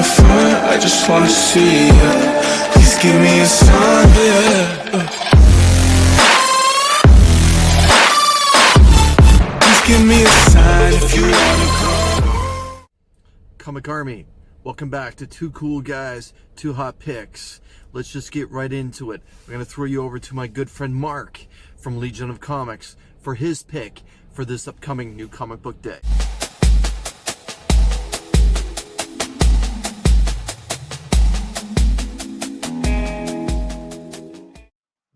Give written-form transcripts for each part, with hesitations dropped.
wanna front, I just wanna see ya. Please give me a sign, yeah. Please give me a sign if you wanna come. Comic Army, welcome back to Two Cool Guys, Two Hot Picks. Let's just get right into it. We're going to throw you over to my good friend Mark from Legion of Comics for his pick for this upcoming New Comic Book Day.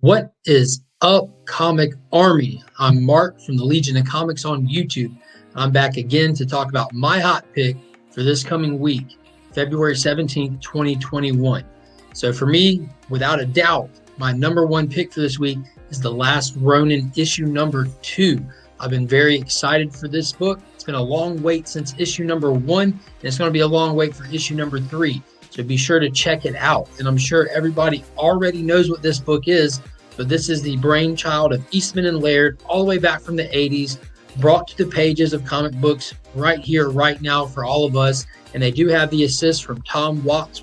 What is up, Comic Army? I'm Mark from the Legion of Comics on YouTube. I'm back again to talk about my hot pick for this coming week, February 17th, 2021. So for me, without a doubt, my number one pick for this week is The Last Ronin, issue number 2. I've been very excited for this book. It's been a long wait since issue number 1, and it's going to be a long wait for issue number 3. So be sure to check it out. And I'm sure everybody already knows what this book is, but this is the brainchild of Eastman and Laird all the way back from the 80s, brought to the pages of comic books right here, right now for all of us. And they do have the assist from Tom Waltz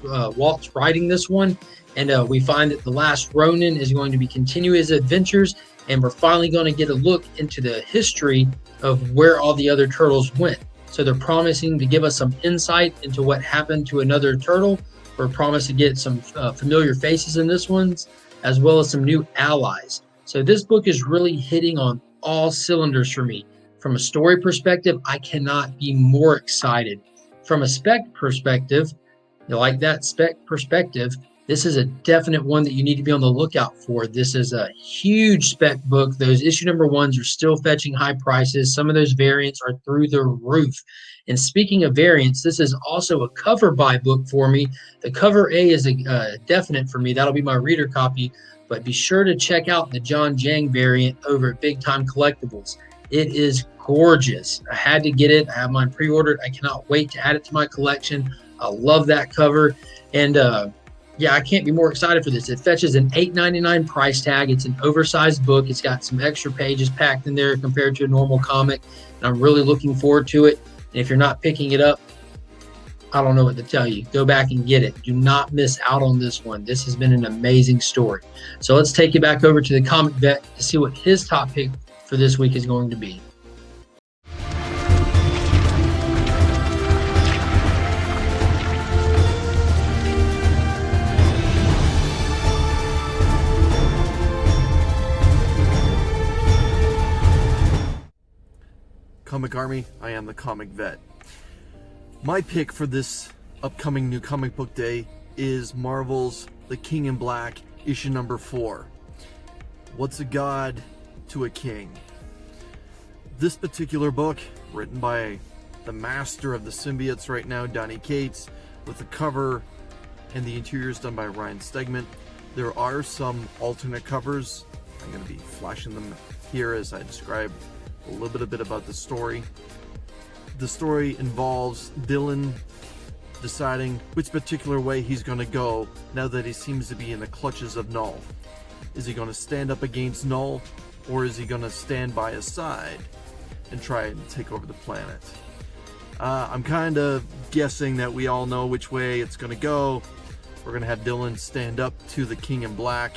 writing this one. And we find that The Last Ronin is going to be continue his adventures, and we're finally going to get a look into the history of where all the other turtles went. So they're promising to give us some insight into what happened to another turtle. We're promised to get some familiar faces in this one, as well as some new allies. So this book is really hitting on all cylinders for me. From a story perspective, I cannot be more excited. From a spec perspective, you like that spec perspective, this is a definite one that you need to be on the lookout for. This is a huge spec book. Those issue number 1s are still fetching high prices. Some of those variants are through the roof. And speaking of variants, this is also a cover buy book for me. The cover A is a definite for me. That'll be my reader copy. But be sure to check out the John Jang variant over at Big Time Collectibles. It is gorgeous. I had to get it. I have mine pre-ordered. I cannot wait to add it to my collection. I love that cover. And yeah, I can't be more excited for this. It fetches an $8.99 price tag. It's an oversized book. It's got some extra pages packed in there compared to a normal comic. And I'm really looking forward to it. And if you're not picking it up, I don't know what to tell you. Go back and get it. Do not miss out on this one. This has been an amazing story. So let's take you back over to the Comic Vet to see what his top pick for this week is going to be. Comic Army, I am the Comic Vet. My pick for this upcoming New Comic Book Day is Marvel's The King in Black, issue number 4. What's a god to a king? This particular book, written by the master of the symbiotes right now, Donny Cates, with the cover and the interiors done by Ryan Stegman. There are some alternate covers. I'm going to be flashing them here as I describe a little bit about the story. The story involves Dylan deciding which particular way he's going to go now that he seems to be in the clutches of Null. Is he going to stand up against Null, or is he going to stand by his side and try and take over the planet? I'm kind of guessing that we all know which way it's going to go. We're going to have Dylan stand up to the King in Black,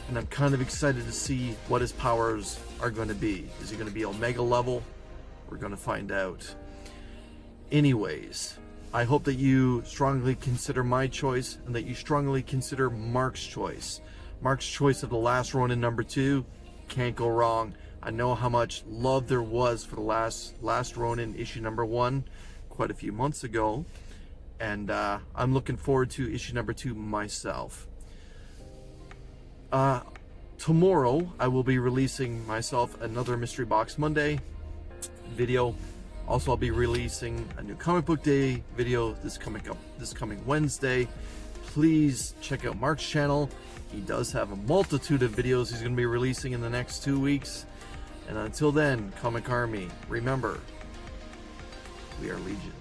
and I'm kind of excited to see what his powers are going to be. Is he going to be Omega level? We're going to find out. Anyways, I hope that you strongly consider my choice and that you strongly consider Mark's choice. Mark's choice of The Last Ronin number 2, can't go wrong. I know how much love there was for The Last Ronin issue number 1 quite a few months ago, and I'm looking forward to issue number 2 myself. Tomorrow I will be releasing myself another Mystery Box Monday video. Also, I'll be releasing a New Comic Book Day video this coming Wednesday. Please check out Mark's channel. He does have a multitude of videos he's going to be releasing in the next 2 weeks. And until then, Comic Army, remember, we are Legion.